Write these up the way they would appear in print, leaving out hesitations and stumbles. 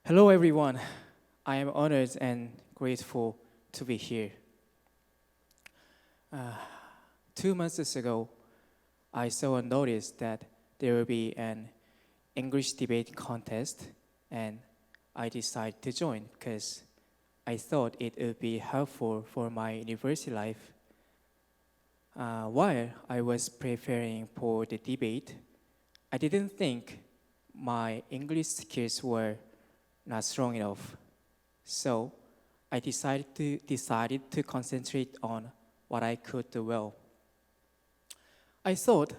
Hello, everyone. I am honored and grateful to be here. 2 months ago, I saw a notice that there will be an English debate contest, and I decided to join because I thought it would be helpful for my university life. While I was preparing for the debate, I didn't think my English skills were not strong enough. So I decided to concentrate on what I could do well. I thought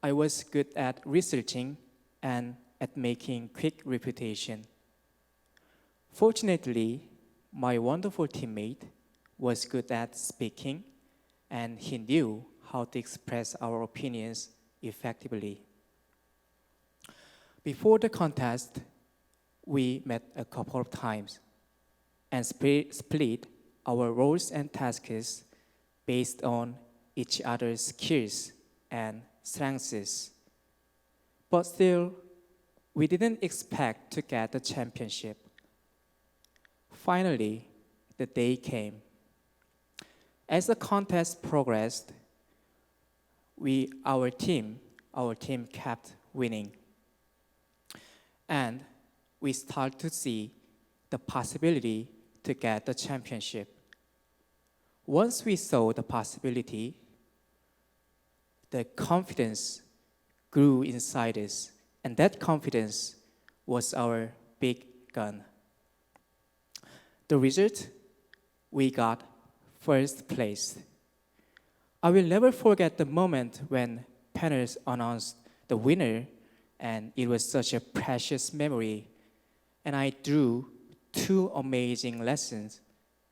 I was good at researching and at making quick reputation. Fortunately, my wonderful teammate was good at speaking, and he knew how to express our opinions effectively. Before the contest, we met a couple of times and split our roles and tasks based on each other's skills and strengths. But still, we didn't expect to get the championship. Finally, the day came. As the contest progressed, our team kept winning. And we start to see the possibility to get the championship. Once we saw the possibility, the confidence grew inside us, and that confidence was our big gun. The result, we got first place. I will never forget the moment when panelists announced the winner, and it was such a precious memory. And I drew two amazing lessons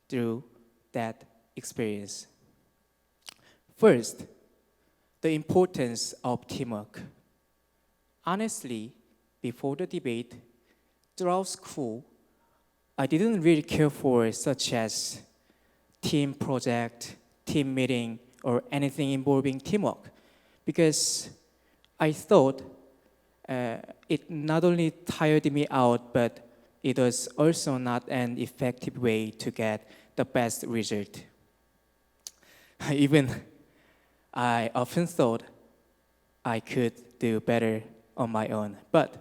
through that experience. First, the importance of teamwork. Honestly, before the debate, throughout school, I didn't really care for such as team project, team meeting, or anything involving teamwork, because I thought it not only tired me out, but it was also not an effective way to get the best result. Even I often thought I could do better on my own, but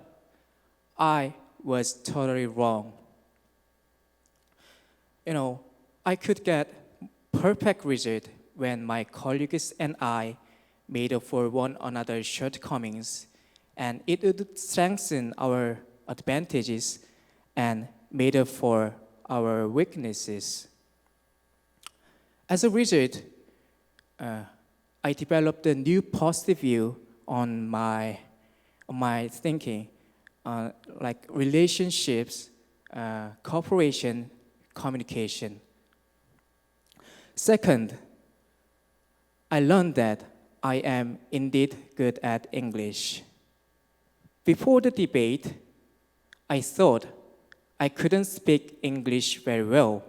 I was totally wrong. I could get perfect result when my colleagues and I made up for one another's shortcomings, and it would strengthen our advantages and made up for our weaknesses. As a result, I developed a new positive view on my thinking, like relationships, cooperation, communication. Second, I learned that I am indeed good at English. Before the debate, I thought I couldn't speak English very well.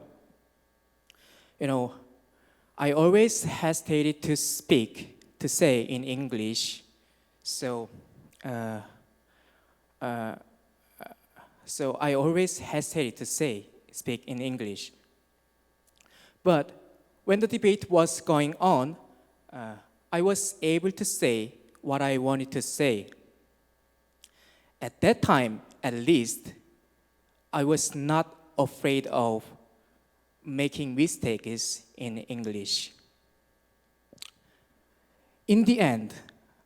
I always hesitated to say in English, so I always hesitated to speak in English. But when the debate was going on, I was able to say what I wanted to say. At that time, at least, I was not afraid of making mistakes in English. In the end,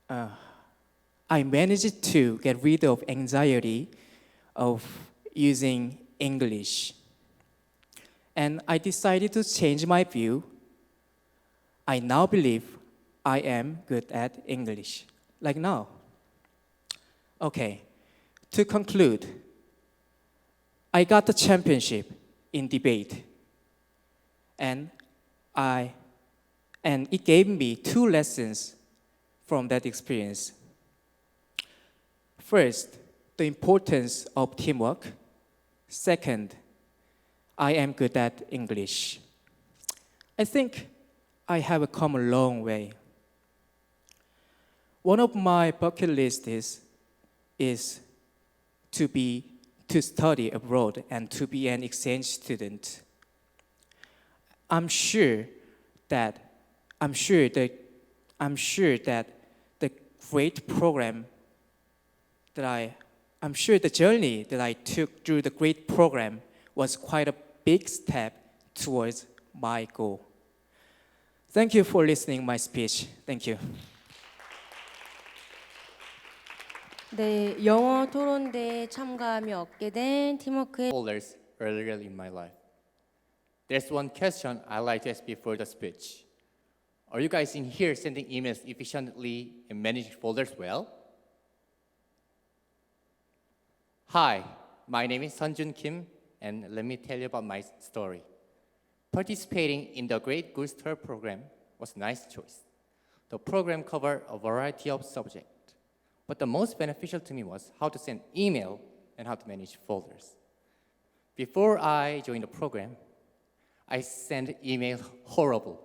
I managed to get rid of anxiety of using English. And I decided to change my view. I now believe I am good at English, like now. Okay. To conclude, I got the championship in debate, and it gave me two lessons from that experience. First, the importance of teamwork. Second, I am good at English. I think I have come a long way. One of my bucket lists is to to study abroad and to be an exchange student. I'm sure that the great program I'm sure the journey that I took through the great program was quite a big step towards my goal. Thank you for listening my speech. Thank you. 네, 영어 토론대에 참가하며 얻게 된 팀워크의 folders earlier in my life. There's one question I like to ask before the speech. Are you guys in here sending emails efficiently and managing folders well? Hi, my name is Sunjun Kim, and let me tell you about my story. Participating in the Great Good Start program was a nice choice. The program covered a variety of subjects, but the most beneficial to me was how to send email and how to manage folders. Before I joined the program, I sent email horrible.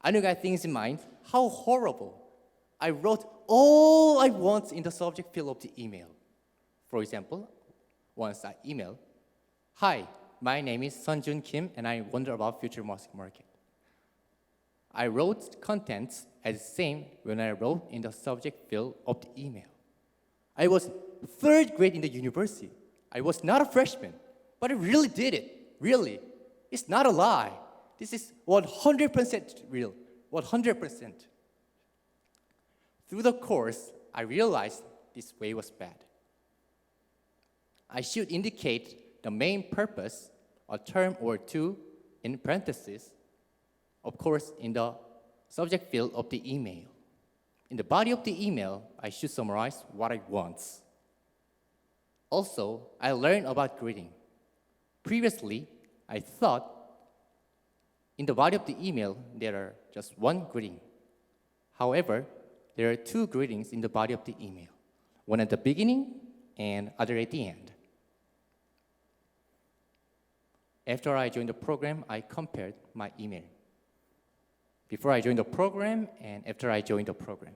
I knew I had things in mind. How horrible. I wrote all I want in the subject field of the email. For example, once I emailed, "Hi, my name is Sunjun Kim, and I wonder about future music market." I wrote contents as the same when I wrote in the subject field of the email. I was third grade in the university. I was not a freshman, but I really did it. Really. It's not a lie. This is 100% real. 100%. Through the course, I realized this way was bad. I should indicate the main purpose, a term or two in parentheses, of course, in the subject field of the email. In the body of the email, I should summarize what I want. Also, I learned about greeting. Previously, I thought in the body of the email, there are just one greeting. However, there are two greetings in the body of the email, one at the beginning and other at the end. After I joined the program, I compared my email. Before I joined the program and after I joined the program.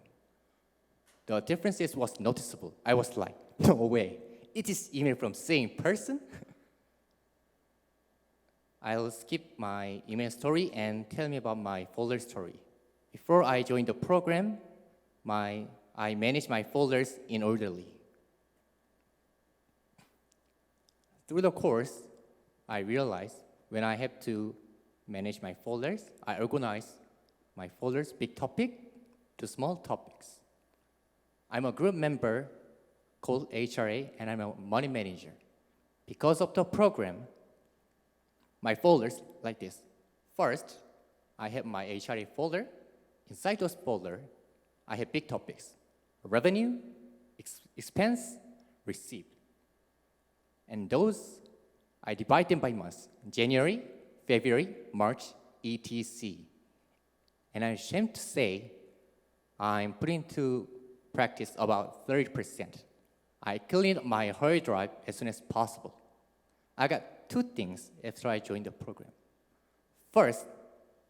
The differences was noticeable. I was like, no way, it is email from same person? I'll skip my email story and tell me about my folder story. Before I joined the program, I managed my folders in orderly. Through the course, I realized when I have to manage my folders, I organize my folders big topic to small topics. I'm a group member called HRA, and I'm a money manager. Because of the program, my folders like this. First, I have my HRA folder. Inside those folder, I have big topics: revenue, expense, receipt. And those, I divide them by months: January, February, March, etc. And I'm ashamed to say, I'm putting to practice about 30%. I cleaned my hard drive as soon as possible. I got two things after I joined the program. First,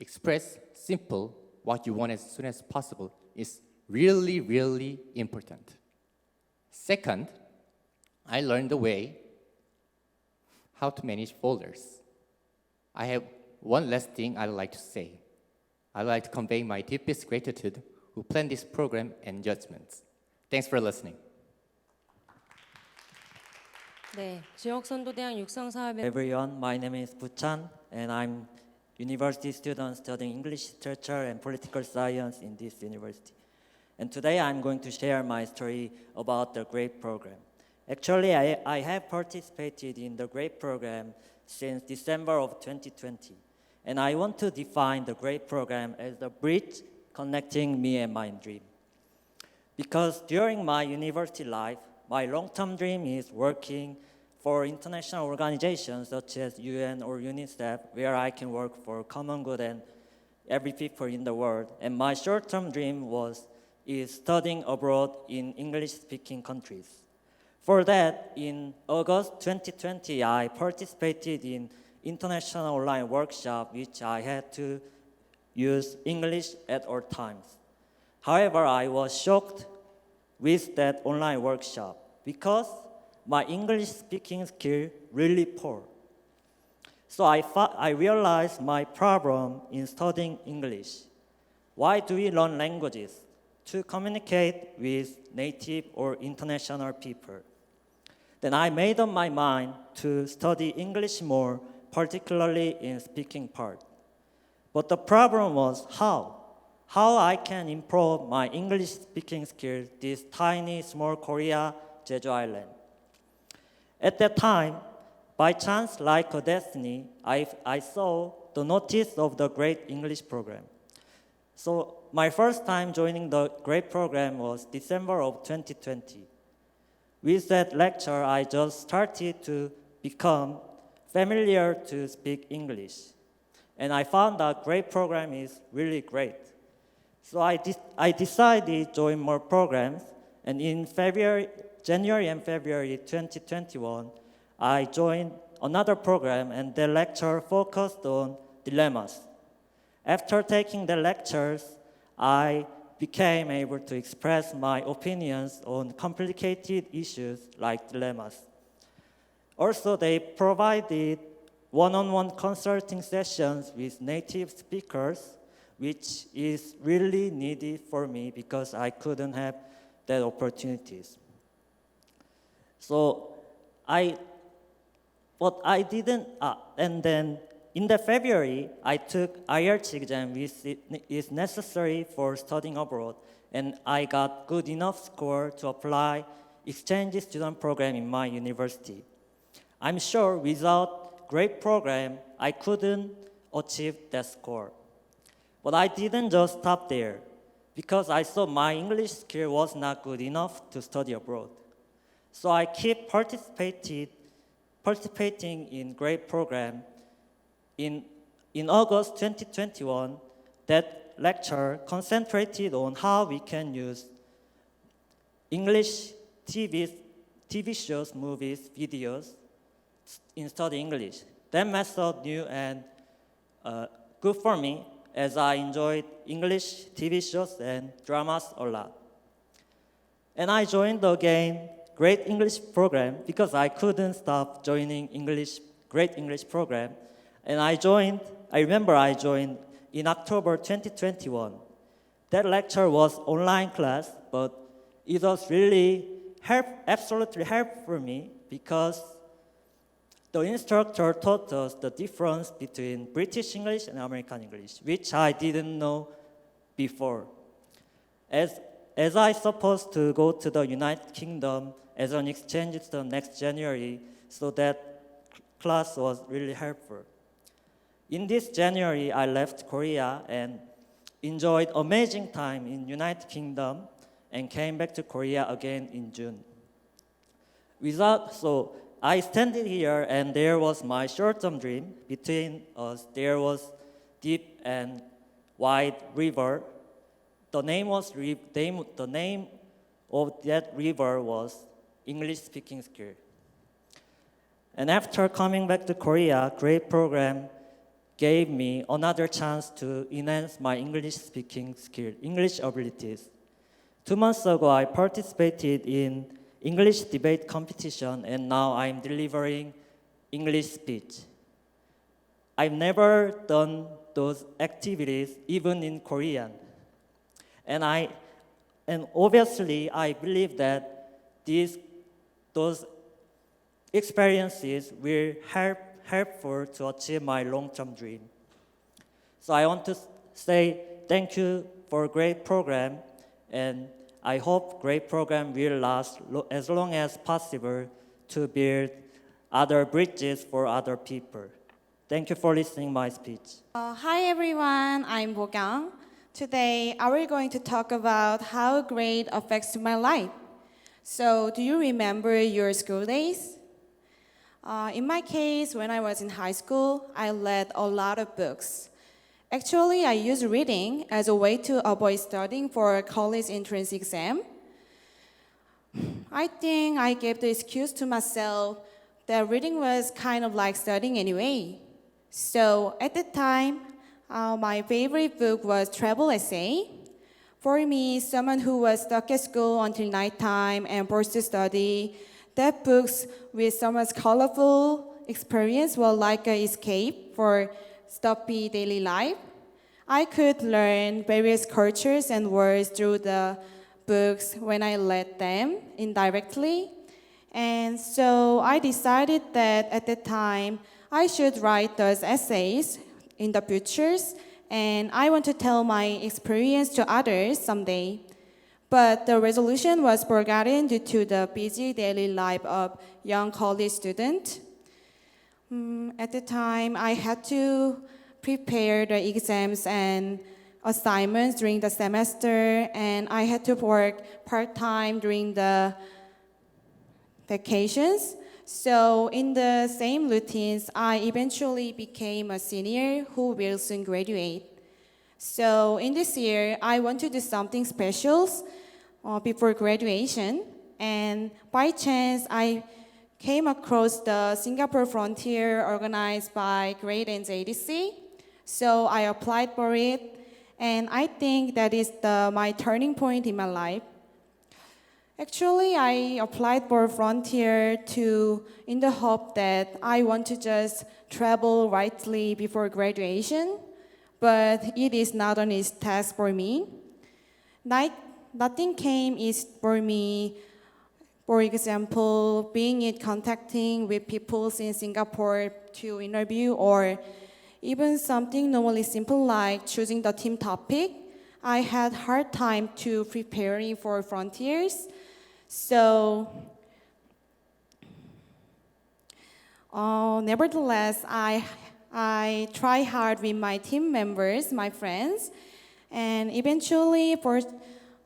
express simple what you want as soon as possible is really, really important. Second, I learned the way how to manage folders. I have one last thing I'd like to say. I'd like to convey my deepest gratitude who planned this program and judgments. Thanks for listening. 네, 지역선도대학 육성사업에 Everyone, my name is Buchan, and I'm university student studying English literature and political science in this university. And today I'm going to share my story about the GRADE program. Actually, I have participated in the GRADE program since December of 2020. And I want to define the GRADE program as the bridge connecting me and my dream. Because during my university life, my long-term dream is working for international organizations such as UN or UNICEF, where I can work for common good and every people in the world. And my short-term dream is studying abroad in English-speaking countries. For that, in August 2020, I participated in international online workshop, which I had to use English at all times. However, I was shocked with that online workshop because my English speaking skill really poor. So I realized my problem in studying English. Why do we learn languages? To communicate with native or international people. Then I made up my mind to study English more, particularly in speaking part. But the problem was how? How I can improve my English speaking skills this tiny small Korea, Jeju Island. At that time, by chance, like a destiny, I saw the notice of the Great English Program. So my first time joining the Great Program was December of 2020. With that lecture, I just started to become familiar to speak English. And I found that Great Program is really great. So I decided to join more programs, and in January and February 2021, I joined another program, and the lecture focused on dilemmas. After taking the lectures, I became able to express my opinions on complicated issues like dilemmas. Also, they provided one-on-one consulting sessions with native speakers, which is really needed for me because I couldn't have that opportunities. So and then in the February, I took IELTS exam, which is necessary for studying abroad, and I got good enough score to apply exchange student program in my university. I'm sure without great program, I couldn't achieve that score. But I didn't just stop there, because I saw my English skill was not good enough to study abroad. So I keep participating in great program. In August 2021, that lecture concentrated on how we can use English TV shows, movies, videos in studying English. That method new and good for me, as I enjoyed English TV shows and dramas a lot. And I joined again Great English Program because I couldn't stop joining Great English Program. And I remember I joined in October 2021. That lecture was online class, but it was really absolutely helpful for me because the instructor taught us the difference between British English and American English, which I didn't know before. As I supposed to go to the United Kingdom as an exchange student next January, so that class was really helpful. In this January, I left Korea and enjoyed amazing time in United Kingdom and came back to Korea again in June. So I standing here and there was my short-term dream. Between us, there was deep and wide river. The name of that river was English speaking skill. And after coming back to Korea, great program gave me another chance to enhance my English speaking skill, English abilities. 2 months ago, I participated in English debate competition, and now I'm delivering English speech. I've never done those activities even in Korean. And obviously, I believe that those experiences will helpful to achieve my long-term dream. So I want to say thank you for a great program, and I hope great program will last as long as possible to build other bridges for other people. Thank you for listening my speech. Hi everyone, I'm Bo-kyung. Today, we're going to talk about how grade affects my life. So, do you remember your school days? In my case, when I was in high school, I read a lot of books. Actually, I used reading as a way to avoid studying for a college entrance exam. I think I gave the excuse to myself that reading was kind of like studying anyway. So at the time, my favorite book was travel essay. For me, someone who was stuck at school until nighttime and forced to study, That books with so much colorful experience were like an escape for stuffy daily life. I could learn various cultures and words through the books when I read them indirectly. And so I decided that at the time I should write those essays in the futures, and I want to tell my experience to others someday. But the resolution was forgotten due to the busy daily life of young college student. At the time, I had to prepare the exams and assignments during the semester, and I had to work part-time during the vacations. So in the same routines, I eventually became a senior who will soon graduate. So in this year, I want to do something special before graduation. And by chance, I came across the Singapore Frontier organized by GRADE and JDC. So I applied for it, and I think that is my turning point in my life. Actually, I applied for Frontier in the hope that I want to just travel rightly before graduation, but it is not an easy task for me. Nothing came easy for me. For example, contacting with people in Singapore to interview, or even something normally simple like choosing the team topic. I had hard time to preparing for Frontiers. So, nevertheless, I try hard with my team members, my friends, and eventually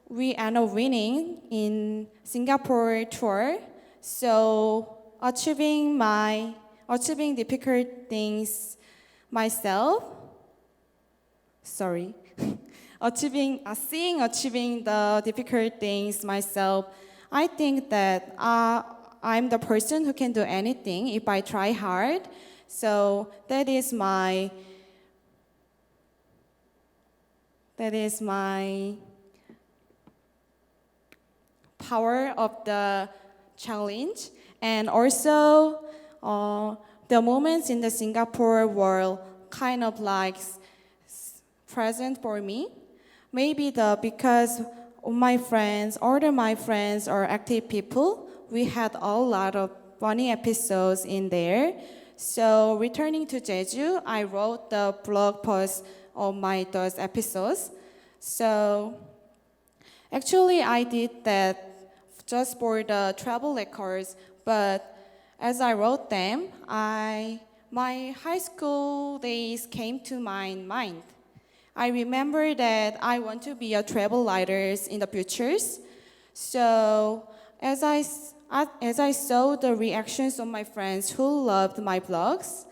we end up winning in Singapore tour. So achieving difficult things myself. Sorry, achieving the difficult things myself. I think that I'm the person who can do anything if I try hard. So that is my power of the challenge. And also the moments in the Singapore were kind of like present for me. Maybe because all my friends are active people, we had a lot of funny episodes in there. So returning to Jeju, I wrote the blog post of those episodes. So actually, I did that just for the travel records, but as I wrote them, my high school days came to my mind. I remember that I want to be a travel writer in the futures. So as I saw the reactions of my friends who loved my blogs,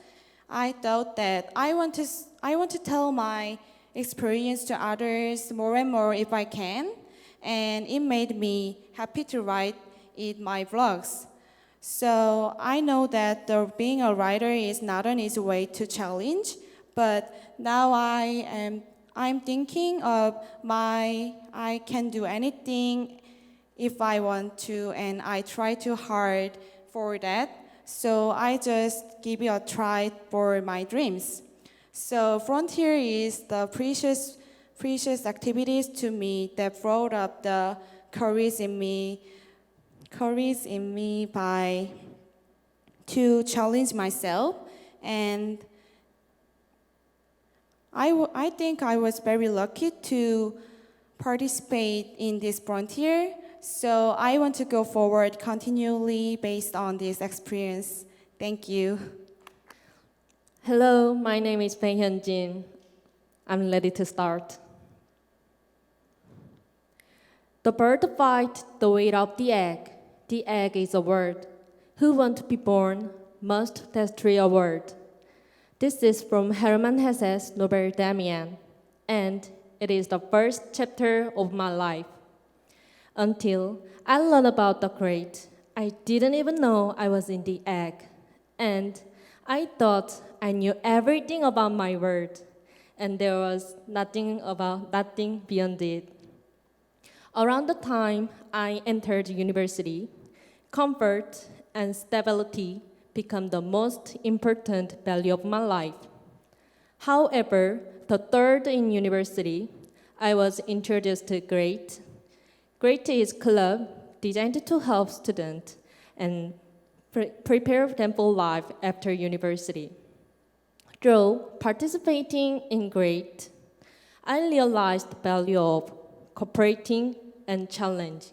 I thought that I want to tell my experience to others more and more if I can, and it made me happy to write in my vlogs. So I know that being a writer is not an easy way to challenge, but now I'm thinking of I can do anything if I want to, and I try too hard for that. So I just give it a try for my dreams. So Frontier is the precious activities to me that brought up the courage in me to challenge myself. And I think I was very lucky to participate in this Frontier. So I want to go forward continually based on this experience. Thank you. Hello, my name is Pei Hyun-jin. I'm ready to start. The bird fight the weight of the egg. The egg is a word. Who want to be born must destroy a word. This is from Hermann Hesse's novel Damien, and it is the first chapter of my life. Until I learned about the crate, I didn't even know I was in the egg, and I thought I knew everything about my world, and there was nothing beyond it. Around the time I entered university, Comfort and stability become the most important value of my life. However, the third in university, I was introduced to GREAT. GREAT is a club designed to help students and prepare them for life after university. Through participating in GREAT, I realized the value of cooperating and challenge.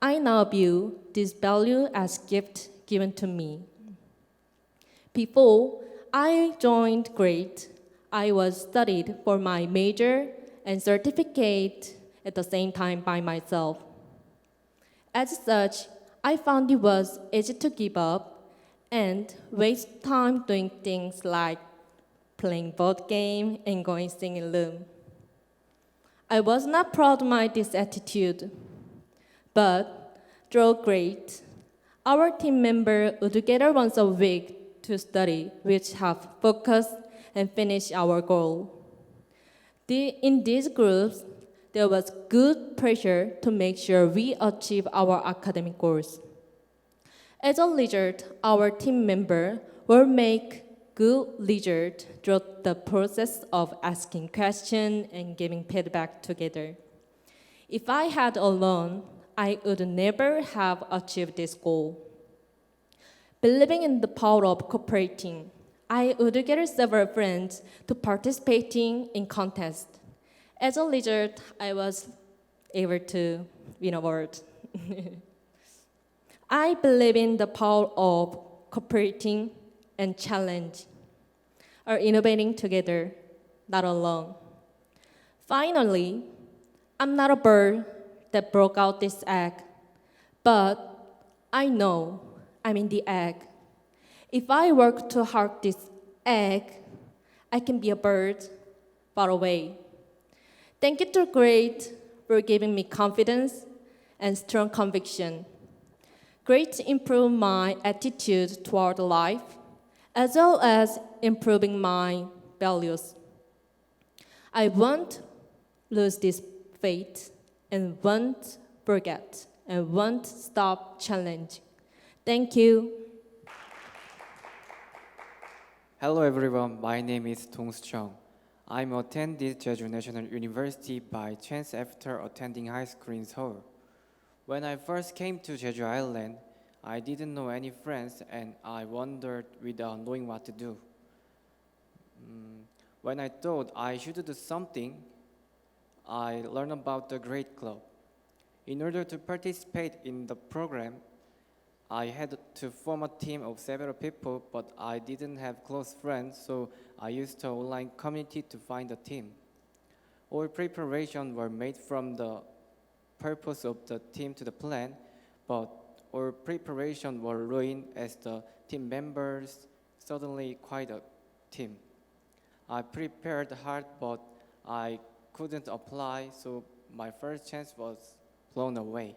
I now view this value as gift given to me. Before I joined GREAT, I was studied for my major and certificate at the same time by myself. As such, I found it was easy to give up and waste time doing things like playing board game and going singing room. I was not proud of my this attitude, but through GREAT, our team member would gather once a week to study, which helped focus and finish our goal. In these groups, there was good pressure to make sure we achieve our academic goals. As a result, our team member will make good result through the process of asking questions and giving feedback together. If I had alone, I would never have achieved this goal. Believing in the power of cooperating, I would gather several friends to participating in contests. As a result, I was able to win an award. I believe in the power of cooperating and challenge, or innovating together, not alone. Finally, I'm not a bird that broke out this egg, but I know I'm in the egg. If I work to hark this egg, I can be a bird far away. Thank you to GREAT for giving me confidence and strong conviction. GREAT improved my attitude toward life, as well as improving my values. I won't lose this faith and won't forget and won't stop challenging. Thank you. Hello everyone, my name is Dong-soo Chung. I'm attended Jeju National University by chance after attending high school in Seoul. When I first came to Jeju Island, I didn't know any friends and I wandered without knowing what to do. When I thought I should do something, I learned about the GREAT Club. In order to participate in the program, I had to form a team of several people, but I didn't have close friends, so I used the online community to find a team. All preparations were made from the purpose of the team to the plan, but all preparations were ruined as the team members suddenly quit a team. I prepared hard, but I couldn't apply, so my first chance was blown away.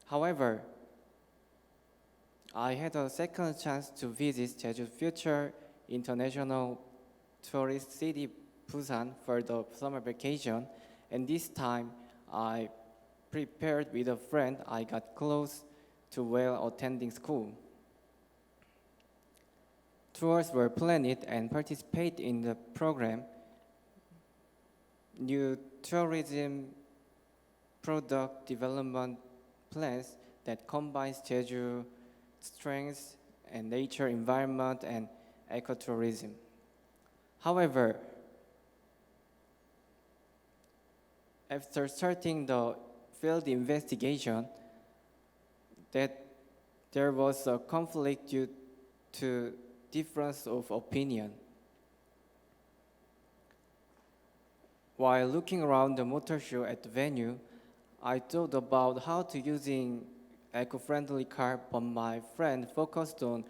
However, I had a second chance to visit Jeju's future international tourist city, Busan, for the summer vacation, and this time I prepared with a friend. I got close to while attending school. Tours were planned and participated in the program. New tourism product development plans that combines Jeju strengths and nature environment and ecotourism. However, after starting the field investigation, that there was a conflict due to difference of opinion. While looking around the motor show at the venue, I thought about how to using eco-friendly car, but my friend focused on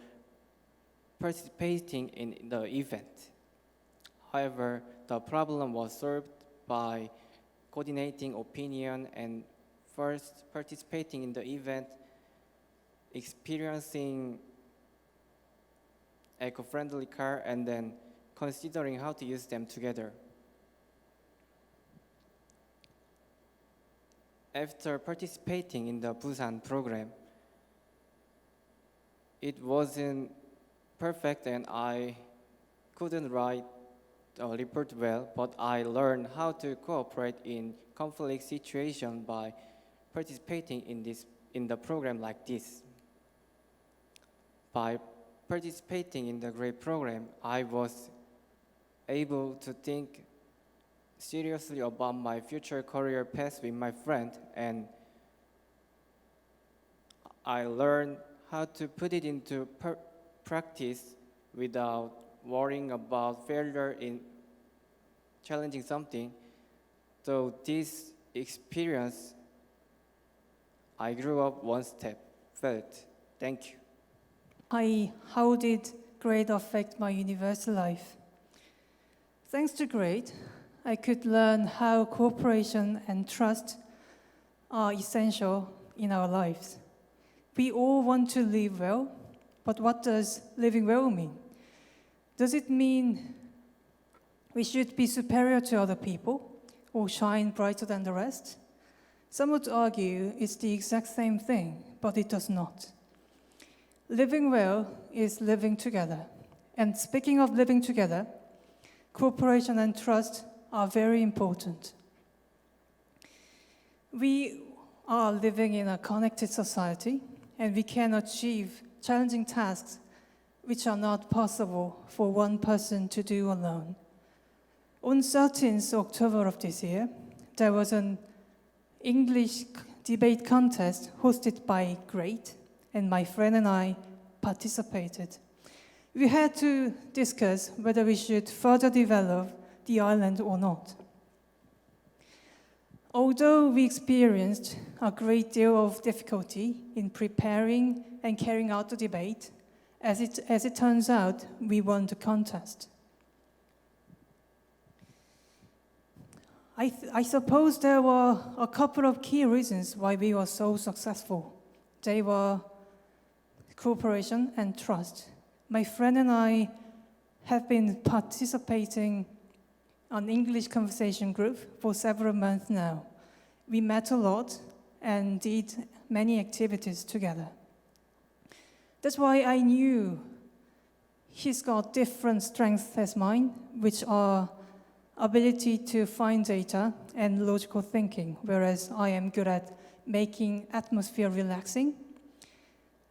participating in the event. However, the problem was solved by coordinating opinion and first participating in the event, experiencing eco-friendly car, and then considering how to use them together. After participating in the Busan program, it wasn't perfect and I couldn't write a report well, but I learned how to cooperate in conflict situations by participating in the program like this. By participating in the GRADE program, I was able to think seriously about my future career path with my friend, and I learned how to put it into practice without worrying about failure in challenging something. So this experience, I grew up one step further. Thank you. How did grade affect my university life? Thanks to grade, I could learn how cooperation and trust are essential in our lives. We all want to live well, but what does living well mean? Does it mean we should be superior to other people or shine brighter than the rest? Some would argue it's the exact same thing, but it does not. Living well is living together. And speaking of living together, cooperation and trust are very important. We are living in a connected society, and we can achieve challenging tasks which are not possible for one person to do alone. On 13th October of this year, there was an English debate contest hosted by GRADE, and my friend and I participated. We had to discuss whether we should further develop the island or not. Although we experienced a great deal of difficulty in preparing and carrying out the debate, as it turns out, we won the contest. I suppose there were a couple of key reasons why we were so successful. They were cooperation and trust. My friend and I have been participating on English conversation group for several months now. We met a lot and did many activities together. That's why I knew he's got different strengths as mine, which are ability to find data and logical thinking, whereas I am good at making atmosphere relaxing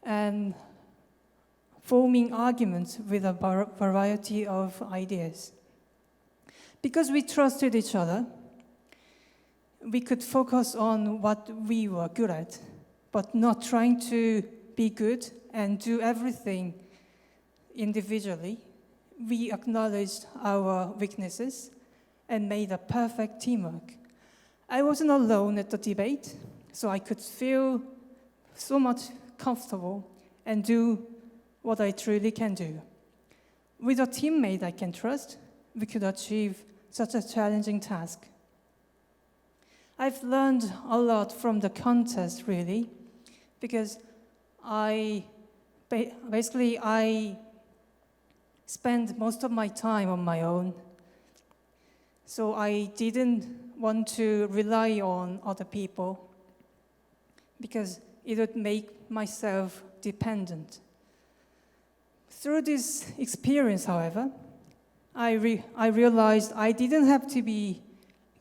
and forming arguments with a variety of ideas. Because we trusted each other, we could focus on what we were good at, but not trying to be good and do everything individually. We acknowledged our weaknesses and made a perfect teamwork. I wasn't alone at the debate, so I could feel so much comfortable and do what I truly can do. With a teammate I can trust, we could achieve such a challenging task. I've learned a lot from the contest, really, because I spend most of my time on my own. So I didn't want to rely on other people because it would make myself dependent. Through this experience, however, I realized I didn't have to be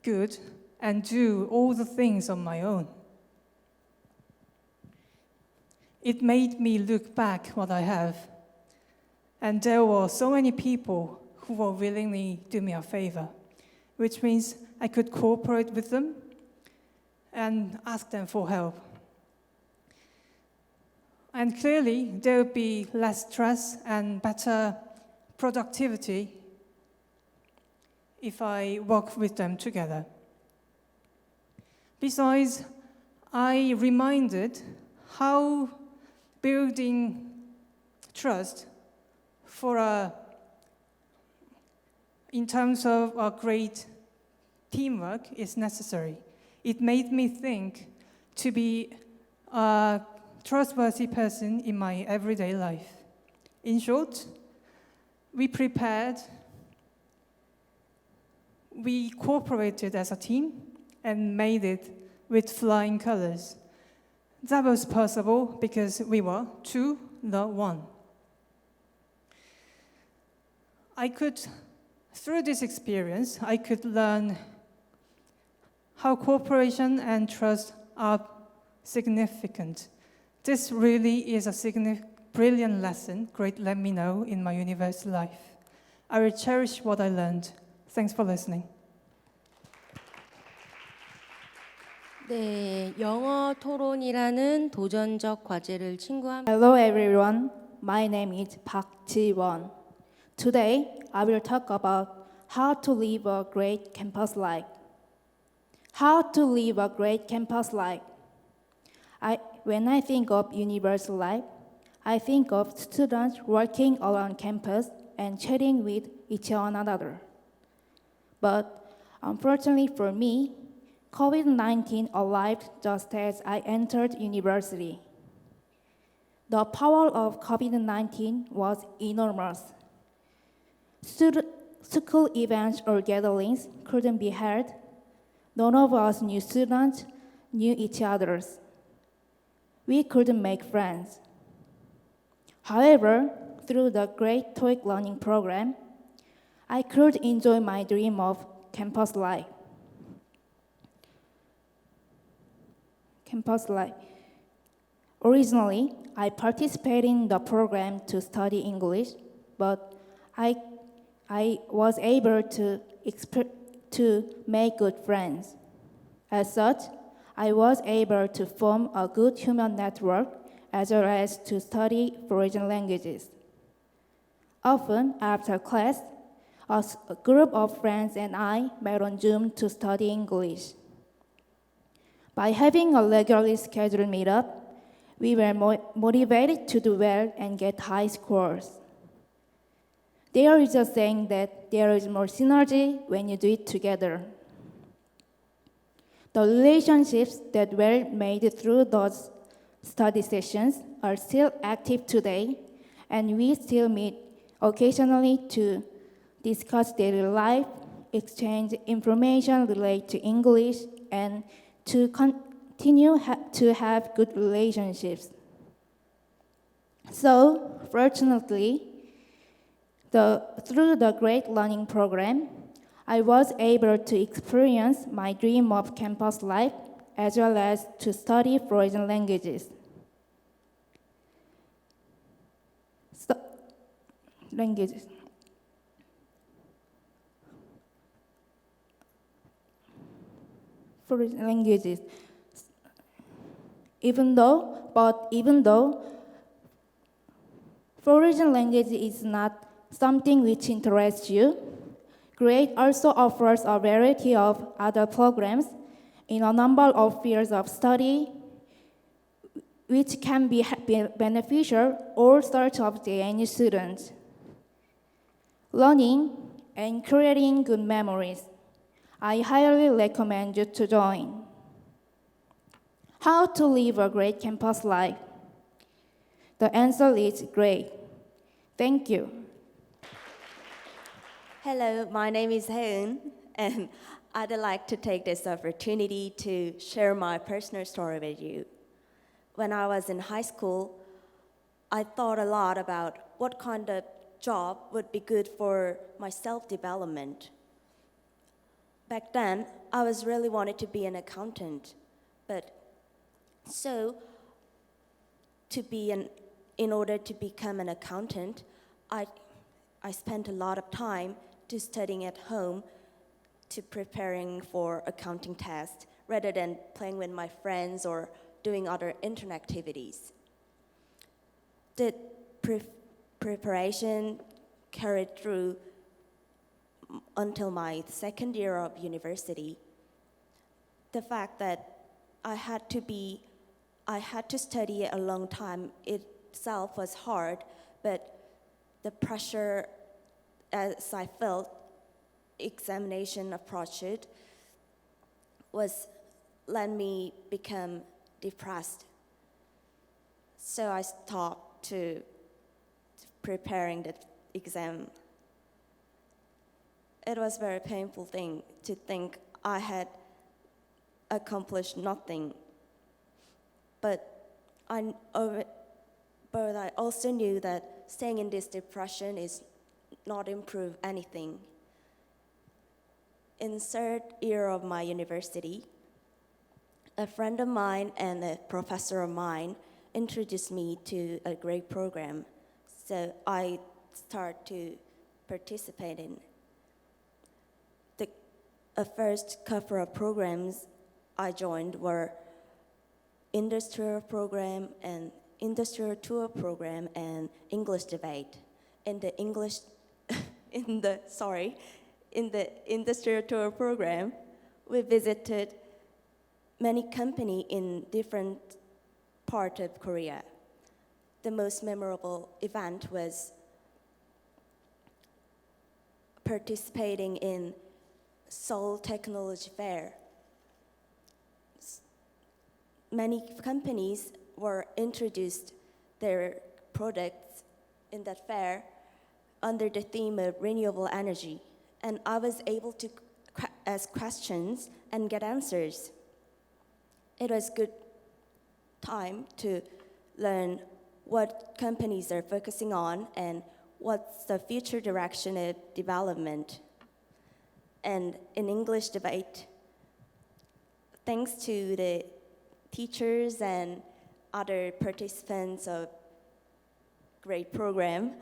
good and do all the things on my own. It made me look back what I have, and there were so many people who were willingly do me a favor, which means I could cooperate with them and ask them for help. And clearly, there would be less stress and better productivity if I work with them together. Besides, I reminded how building trust in terms of a great teamwork is necessary. It made me think to be a trustworthy person in my everyday life. In short, we prepared, we cooperated as a team, and made it with flying colors. That was possible because we were two the one. Through this experience, I could learn how cooperation and trust are significant. This really is a brilliant lesson, great let me know in my university life. I will cherish what I learned. Thanks for listening. 네, 영어 토론이라는 도전적 과제를 친구와 Hello everyone, my name is Park Ji-won. Today, I will talk about how to live a great campus life. How to live a great campus life. When I think of university life, I think of students working around campus and chatting with each another. But unfortunately for me, COVID-19 arrived just as I entered university. The power of COVID-19 was enormous. School events or gatherings couldn't be held. None of us new students knew each other. We couldn't make friends. However, through the Great TOEIC Learning Program, I could enjoy my dream of campus life. Originally, I participated in the program to study English, but I was able to make good friends. As such, I was able to form a good human network as well as to study foreign languages. Often, after class, a group of friends and I met on Zoom to study English. By having a regularly scheduled meetup, we were motivated to do well and get high scores. There is a saying that there is more synergy when you do it together. The relationships that were made through those study sessions are still active today, and we still meet occasionally to discuss daily life, exchange information related to English, and to continue to have good relationships. So, fortunately, through the Great Learning Program, I was able to experience my dream of campus life as well as to study foreign languages. Foreign languages. Even though foreign language is not something which interests you, GREAT also offers a variety of other programs in a number of fields of study which can be beneficial or sort of to any student. Learning and creating good memories. I highly recommend you to join. How to live a great campus life? The answer is great. Thank you. Hello, my name is Heun, and I'd like to take this opportunity to share my personal story with you. When I was in high school, I thought a lot about what kind of job would be good for my self-development. Back then, I was really wanted to be an accountant, but so in order to become an accountant, I spent a lot of time to studying at home, to preparing for accounting tests, rather than playing with my friends or doing other intern activities. The preparation carried through until my second year of university. The fact that I had to study a long time itself was hard, but the pressure as I felt examination approached let me become depressed. So I stopped to preparing the exam. It was a very painful thing to think I had accomplished nothing. But But I also knew that staying in this depression is not improve anything. In third year of my university, a friend of mine and a professor of mine introduced me to a great program. So I start to participate in the first couple of programs I joined were industrial program and industrial tour program and English debate. In the industrial tour program, we visited many companies in different parts of Korea. The most memorable event was participating in Seoul Technology Fair. Many companies were introduced their products in that fair under the theme of renewable energy, and I was able to ask questions and get answers. It was good time to learn what companies are focusing on and what's the future direction of development. And in English debate, thanks to the teachers and other participants of great program,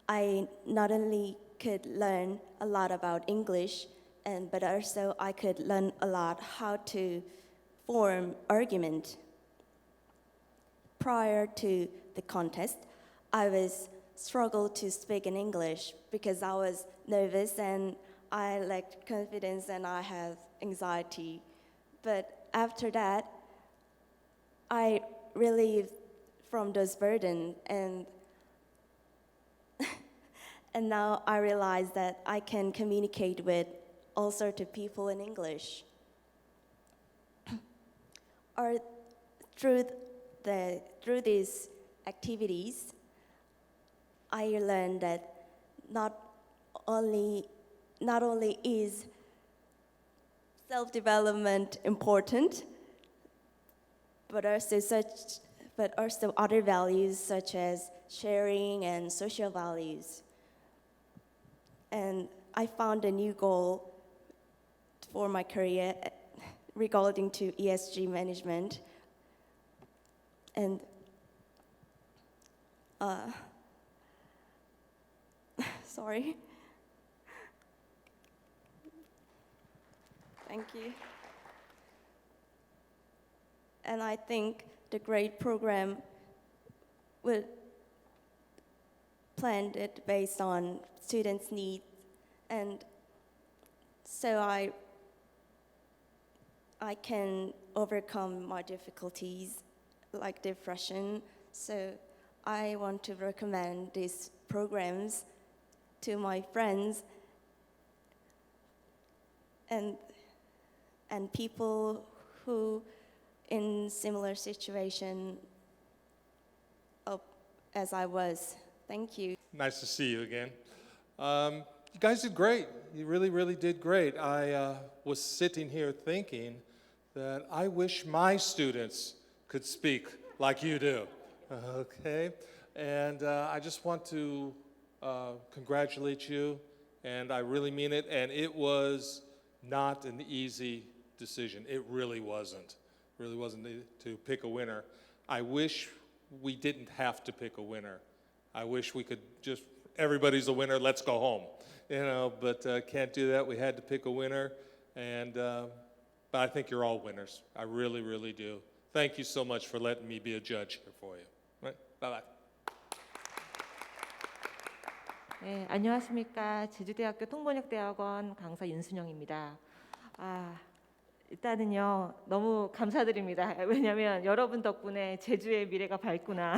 I not only could learn a lot about English, but also I could learn a lot how to form argument. Prior to the contest, I was struggled to speak in English because I was nervous and I lacked confidence and I have anxiety. But after that, I relieved from those burdens, and now I realize that I can communicate with all sorts of people in English. Or through these activities, I learned that not only is self-development important, but also other values such as sharing and social values. And I found a new goal for my career regarding to ESG management. And sorry. Thank you. And I think the great program will plan it based on students' needs, and so I can overcome my difficulties like depression. So I want to recommend these programs to my friends and people who in similar situation as I was. Thank you. Nice to see you again. You guys did great. You really, really did great. I was sitting here thinking that I wish my students could speak like you do. Okay? And I just want to congratulate you, and I really mean it. And it was not an easy decision. It really wasn't. Really wasn't to pick a winner. I wish we didn't have to pick a winner. I wish we could just, everybody's a winner, let's go home. You know, but can't do that. We had to pick a winner, and but I think you're all winners. I really, really do. Thank you so much for letting me be a judge here for you. Right? Bye-bye. 네, 안녕하십니까. 제주대학교 통번역대학원 강사 윤순영입니다. 일단은요, 너무 감사드립니다. 왜냐하면 여러분 덕분에 제주의 미래가 밝구나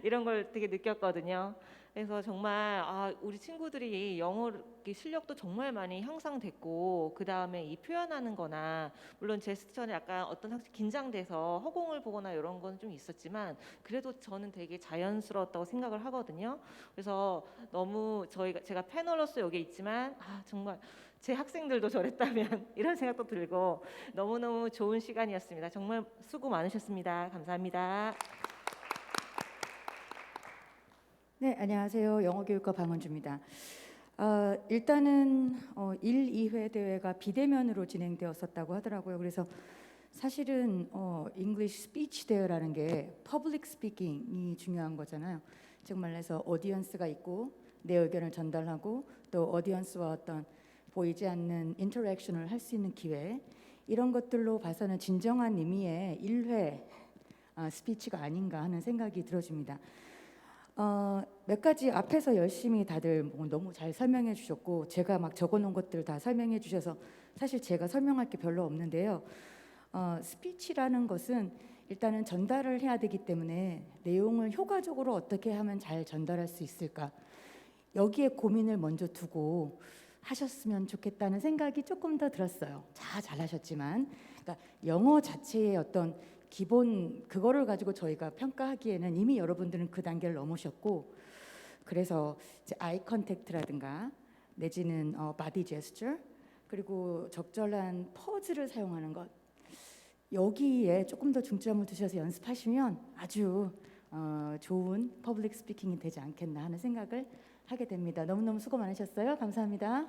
이런 걸 되게 느꼈거든요. 그래서 정말 우리 친구들이 영어 실력도 정말 많이 향상됐고, 그 다음에 이 표현하는 거나, 물론 제스처는 약간 어떤 상황이 긴장돼서 허공을 보거나 이런 건 좀 있었지만, 그래도 저는 되게 자연스러웠다고 생각을 하거든요. 그래서 너무 제가 패널로서 여기 있지만 정말 제 학생들도 저랬다면 이런 생각도 들고 너무너무 좋은 시간이었습니다. 정말 수고 많으셨습니다. 감사합니다. 네, 안녕하세요. 영어교육과 방은주입니다. 일단은 1, 2회 대회가 비대면으로 진행되었었다고 하더라고요. 그래서 사실은 English Speech 대회라는 게 Public Speaking이 중요한 거잖아요. 즉 말해서 오디언스가 있고 내 의견을 전달하고 또 오디언스와 어떤 보이지 않는 인터랙션을 할 수 있는 기회, 이런 것들로 봐서는 진정한 의미의 1회 스피치가 아닌가 하는 생각이 들어집니다. 몇 가지 앞에서 열심히 다들 뭐 너무 잘 설명해 주셨고 제가 막 적어놓은 것들 다 설명해 주셔서 사실 제가 설명할 게 별로 없는데요. 스피치라는 것은 일단은 전달을 해야 되기 때문에 내용을 효과적으로 어떻게 하면 잘 전달할 수 있을까, 여기에 고민을 먼저 두고 하셨으면 좋겠다는 생각이 조금 더 들었어요. 잘하셨지만, 그러니까 영어 자체의 어떤 기본 그거를 가지고 저희가 평가하기에는 이미 여러분들은 그 단계를 넘으셨고, 그래서 이제 아이 컨택트라든가 내지는 바디 제스처, 그리고 적절한 퍼즐을 사용하는 것, 여기에 조금 더 중점을 두셔서 연습하시면 아주 좋은 퍼블릭 스피킹이 되지 않겠나 하는 생각을 하게 됩니다. 너무너무 수고 많으셨어요. 감사합니다.